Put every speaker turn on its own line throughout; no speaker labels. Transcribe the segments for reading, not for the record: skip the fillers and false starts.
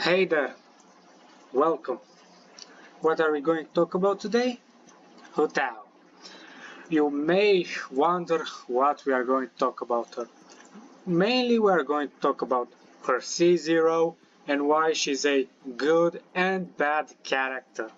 Hey there, welcome. What are we going to talk about today? Hotao. You may wonder what we are going to talk about her. Mainly we are going to talk about her C0 and why she's a good and bad character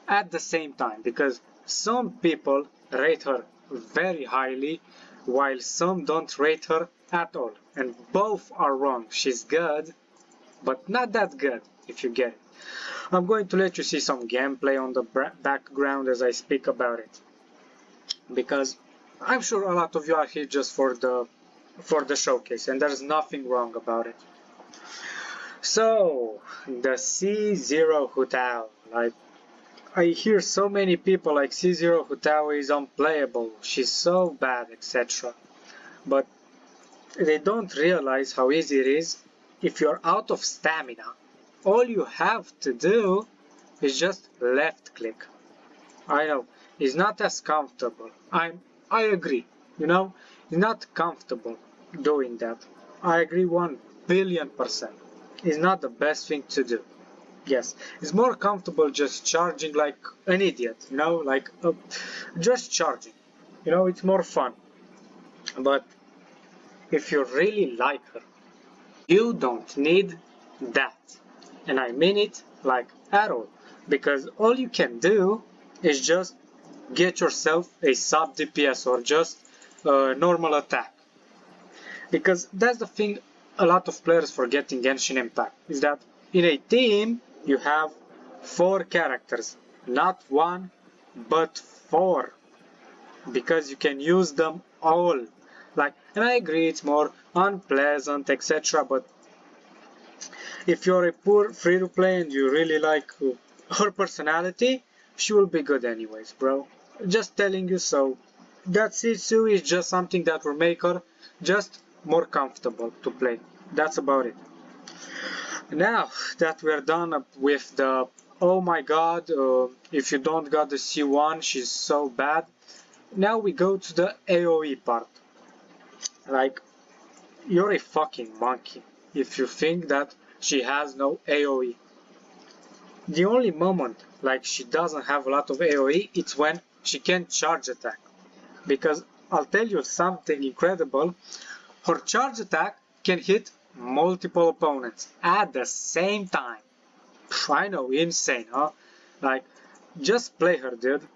at the same time, because some people rate her very highly while some don't rate her at all, and both are wrong. She's good, but not that good, if you get it. I'm going to let you see some gameplay on the background as I speak about it, because I'm sure a lot of you are here just for the showcase, and there's nothing wrong about it. So, the C0 Hutao, like, I hear so many people like C0 Hutao is unplayable, she's so bad, etc. But they don't realize how easy it is. If you're out of stamina, all you have to do is just left click. I know, it's not as comfortable. I agree, it's not comfortable doing that. I agree 1,000,000,000%. It's not the best thing to do. Yes, it's more comfortable just charging like an idiot, just charging. It's more fun. But if you really like her, you don't need that. And I mean it like at all. Because all you can do is just get yourself a sub DPS or just a normal attack. Because that's the thing a lot of players forget in Genshin Impact, is that in a team you have 4 characters, not 1 but 4, because you can use them all. And I agree it's more unpleasant, etc. But if you're a poor free-to-play and you really like her personality, she will be good anyways, bro. Just telling you so. That C2 is just something that will make her just more comfortable to play. That's about it. Now that we're done with the oh my god, if you don't got the C1, she's so bad. Now we go to the AoE part. You're a fucking monkey if you think that she has no AoE. The only moment she doesn't have a lot of AoE, it's when she can't charge attack. Because I'll tell you something incredible, her charge attack can hit multiple opponents at the same time. I know, insane, huh? Just play her, dude.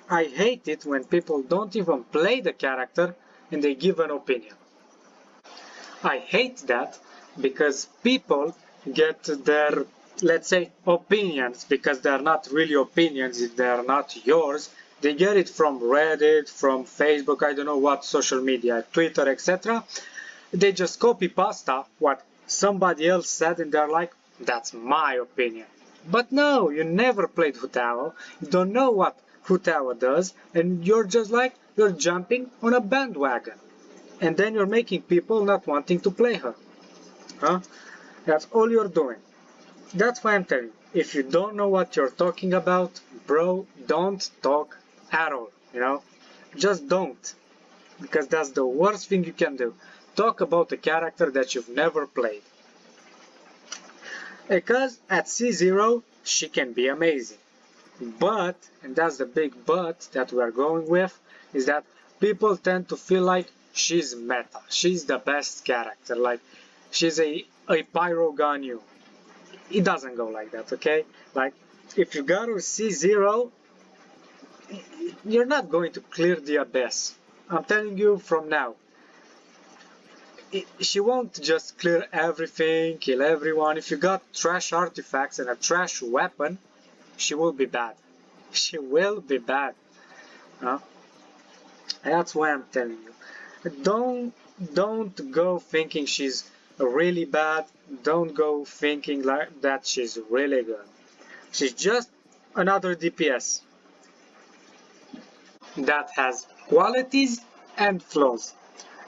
I hate it when people don't even play the character and they give an opinion. I hate that because people get their, let's say, opinions, because they're not really opinions if they're not yours. They get it from Reddit, from Facebook, I don't know what social media, Twitter, etc. They just copy pasta what somebody else said and they're like, that's my opinion. But no, you never played Hutao, you don't know what Hutao does, and you're just you're jumping on a bandwagon. And then you're making people not wanting to play her. Huh? That's all you're doing. That's why I'm telling you, if you don't know what you're talking about, bro, don't talk at all, Just don't. Because that's the worst thing you can do. Talk about a character that you've never played. Because at C0, she can be amazing. But, and that's the big but that we're going with, is that people tend to feel like she's meta. She's the best character. She's a pyro Ganyu. It doesn't go like that, okay? If you got her C0, you're not going to clear the abyss. I'm telling you from now. She won't just clear everything, kill everyone. If you got trash artifacts and a trash weapon, she will be bad. She will be bad. Huh? That's why I'm telling you. Don't go thinking she's really bad. Don't go thinking that she's really good. She's just another DPS that has qualities and flaws.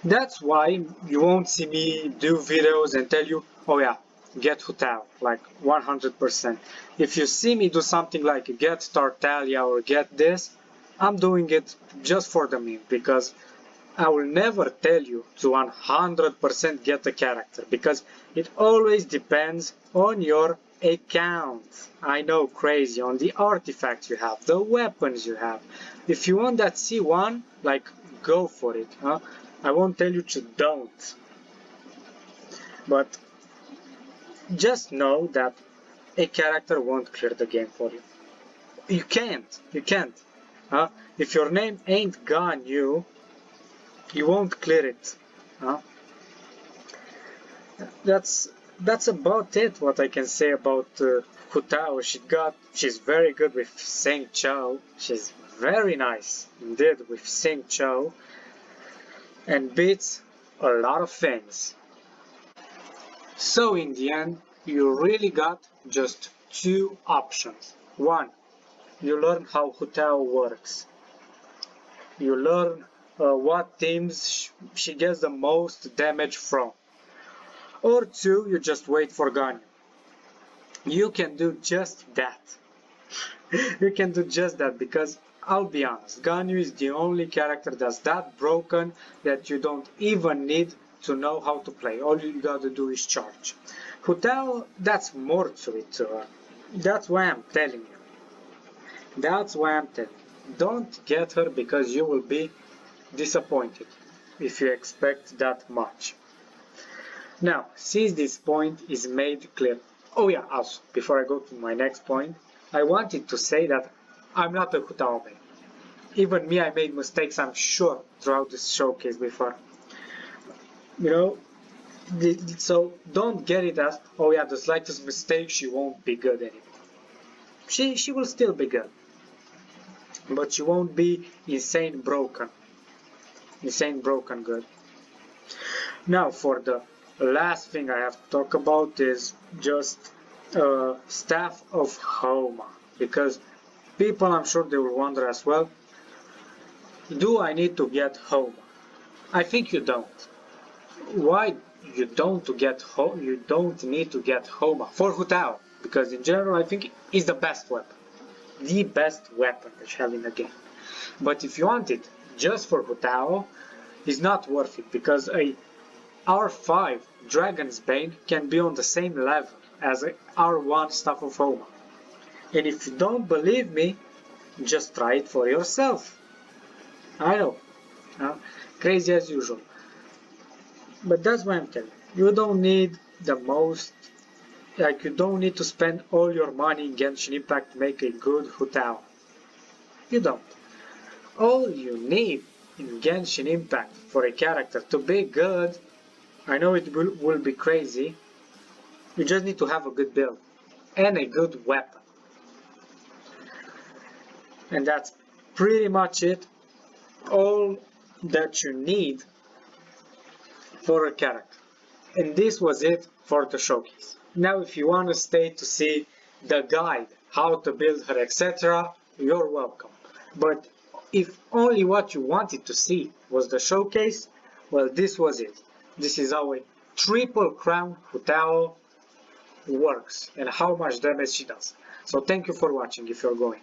That's why you won't see me do videos and tell you, oh yeah, get Hutao, 100%. If you see me do something like get Tartaglia or get this, I'm doing it just for the meme, because I will never tell you to 100% get a character, because it always depends on your account. I know, crazy, on the artifacts you have, the weapons you have. If you want that C1, like, go for it. Huh? I won't tell you to don't. But just know that a character won't clear the game for you. You can't. Huh? If your name ain't Ganyu, you won't clear it. Huh? That's about it. What I can say about Hu Tao. She's very good with Seng Chao. She's very nice indeed with Seng Chao, and beats a lot of things. So in the end, you really got just two options. One, you learn how Hu Tao works. You learn what teams she gets the most damage from. Or two, you just wait for Ganyu. You can do just that. You can do just that, because I'll be honest, Ganyu is the only character that's that broken that you don't even need to know how to play. All you gotta do is charge. Hu Tao, that's more to it. That's why I'm telling you. Don't get her, because you will be disappointed if you expect that much. Now, since this point is made clear, oh yeah, also, before I go to my next point, I wanted to say that I'm not a Hu Tao main. Even me, I made mistakes, I'm sure, throughout this showcase before. You know, so don't get it as, oh yeah, the slightest mistake, she won't be good anymore. She will still be good, but she won't be insane broken good. Now, for the last thing I have to talk about is just Staff of Homa, because people, I'm sure they will wonder as well, do I need to get Homa? I think you don't. Why you don't need to get Homa for Hu Tao? Because in general, I think it's the best weapon that you have in the game. But if you want it just for Hu Tao, it's not worth it, because a R5 Dragon's Bane can be on the same level as a R1 Staff of Homa. And if you don't believe me, just try it for yourself. I know, crazy as usual. But that's what I'm telling you. You don't need the most, like, you don't need to spend all your money in Genshin Impact to make a good Hu Tao. You don't. All you need in Genshin Impact for a character to be good, I know it will be crazy, you just need to have a good build and a good weapon. And that's pretty much it. All that you need for a character. And this was it for the showcase. Now if you want to stay to see the guide, how to build her, etc., you're welcome. But if only what you wanted to see was the showcase, well, this was it. This is how a triple crown Hu Tao works and how much damage she does. So thank you for watching if you're going.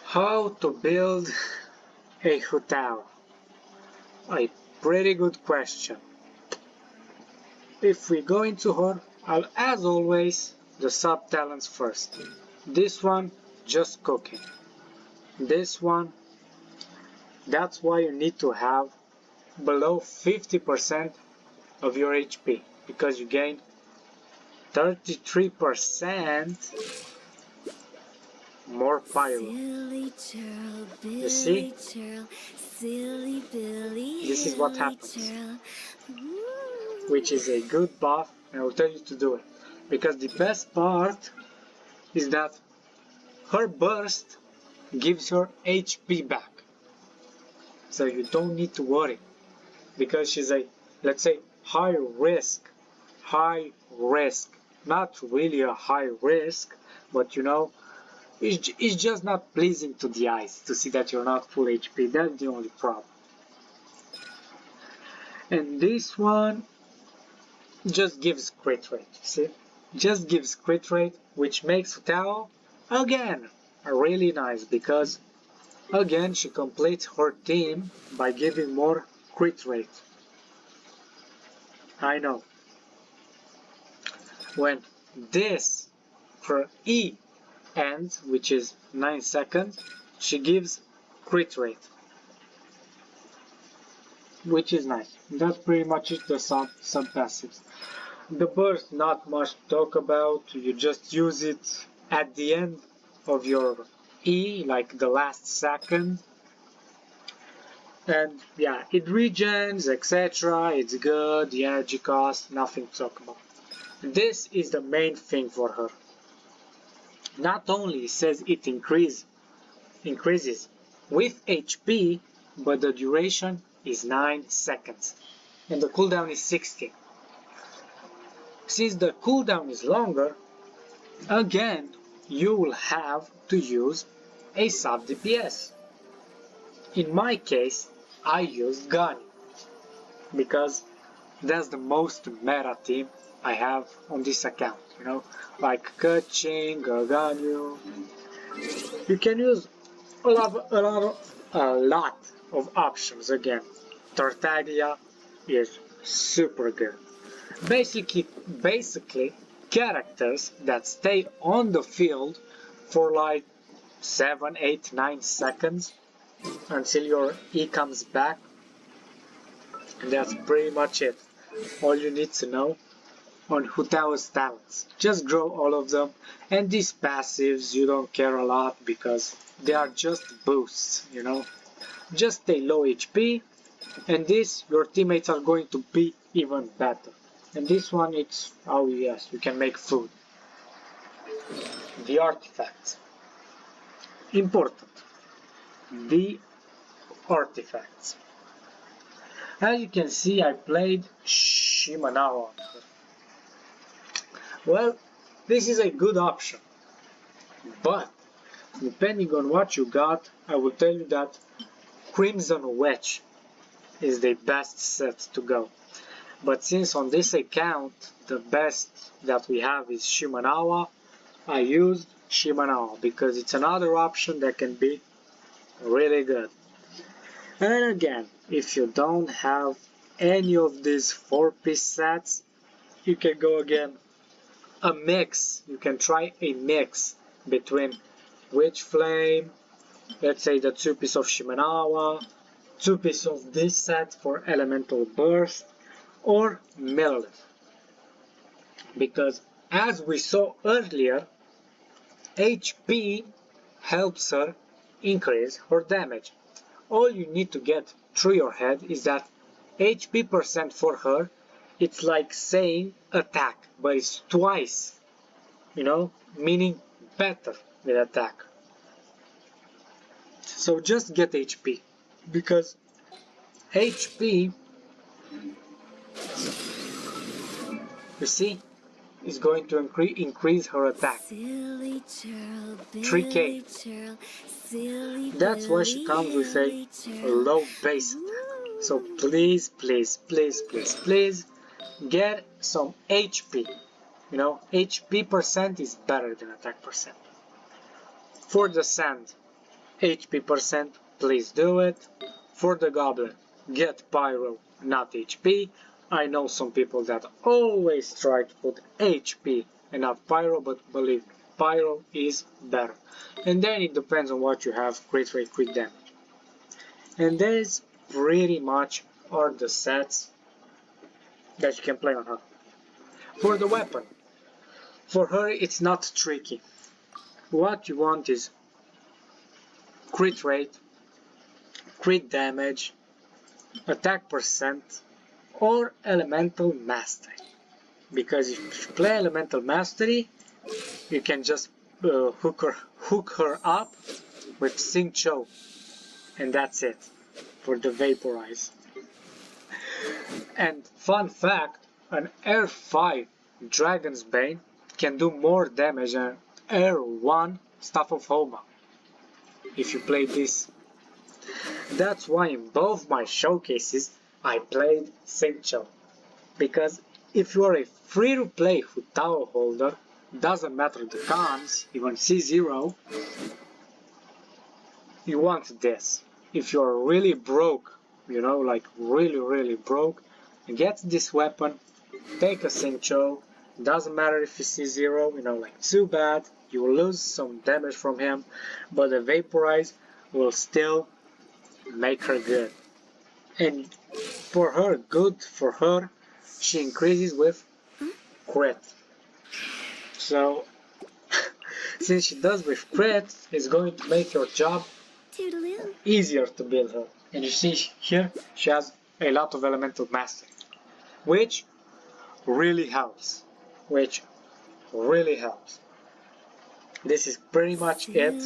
How to build a Hu Tao? A pretty good question. If we go into her, as always, the sub talents first. This one, just cooking. This one, that's why you need to have below 50% of your HP, because you gain 33% more pyro. You see? This is what happens, which is a good buff, and I will tell you to do it. Because the best part is that her burst gives her HP back. So you don't need to worry, because she's a, let's say, high risk, not really a high risk, but you know, it's just not pleasing to the eyes to see that you're not full HP. That's the only problem. And this one just gives crit rate, see? Just gives crit rate, which makes Hu Tao, again, really nice, because Again, she completes her team by giving more crit rate. I know. When this, her E ends, which is 9 seconds, she gives crit rate. Which is nice. That's pretty much it, the sub-passives. The burst, not much to talk about, you just use it at the end of your E, like the last second. And yeah, it regens, etc. It's good, the energy cost, nothing to talk about. This is the main thing for her. Not only says it increases with HP, but the duration is 9 seconds and the cooldown is 60. Since the cooldown is longer, again you will have to use a sub DPS. In my case, I used Gunny because that's the most meta team I have on this account, like Kaching, Ganyu. You can use a lot of options again. Tartaglia is super good. Basically characters that stay on the field for like 7, 8, 9 seconds until your E comes back. And that's pretty much it. All you need to know on Hu Tao's talents. Just grow all of them, and these passives you don't care a lot because they are just boosts, Just stay low HP, and this your teammates are going to be even better. And this one, it's, oh yes, you can make food. The artifacts. Important. The artifacts. As you can see, I played Shimanawa. Well, this is a good option, but depending on what you got, I will tell you that Crimson Wedge is the best set to go. But since on this account the best that we have is Shimanawa, I used Shimanawa because it's another option that can be really good. And again, if you don't have any of these 4-piece sets, you can go again a mix. You can try a mix between Witch Flame, let's say the 2-piece of Shimanawa, 2-piece of this set for Elemental Burst, or Millelith. Because as we saw earlier, HP helps her increase her damage. All you need to get through your head is that HP percent for her, it's like saying attack, but it's twice, meaning better with attack. So just get HP, because HP, you see, is going to increase her attack. 3k. That's why she comes with a low base attack. So please, please, please, please, please get some HP. HP percent is better than attack percent. For the sand, HP percent, please do it. For the goblet, get pyro, not HP. I know some people that always try to put HP and not pyro, but believe me, pyro is better. And then it depends on what you have, crit rate, crit damage. And these pretty much are the sets that you can play on her. For the weapon, for her it's not tricky. What you want is crit rate, crit damage, attack percent, or elemental mastery. Because if you play elemental mastery, you can just hook her up with Xingqiu, and that's it for the vaporize. And fun fact, an Air 5 Dragon's Bane can do more damage than Air 1 Staff of Homa if you play this. That's why in both my showcases I played Xingqiu, because if you are a free-to-play Hu Tao holder, doesn't matter the cons, even C0, you want this. If you're really broke, you know, like really broke, get this weapon, take a Sincho. Doesn't matter if you see 0, you know, like too bad, you will lose some damage from him, but the Vaporize will still make her good. And for her, good for her, she increases with crit. So, since she does with crit, it's going to make your job easier to build her. And you see here, she has a lot of elemental mastery, which really helps. This is pretty much it.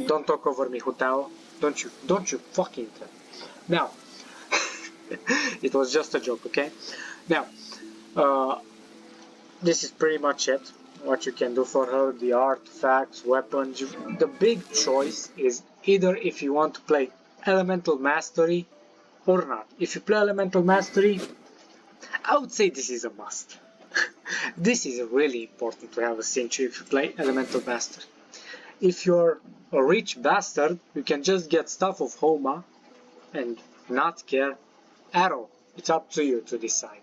Don't talk over me, Hutao. Don't you fucking tell. Now, it was just a joke, okay? Now, this is pretty much it. What you can do for her, the artifacts, weapons. The big choice is either if you want to play Elemental Mastery or not. If you play Elemental Mastery, I would say this is a must. This is really important to have a Sincho if you play Elemental Mastery. If you're a rich bastard, you can just get Staff of Homa and not care at all. It's up to you to decide.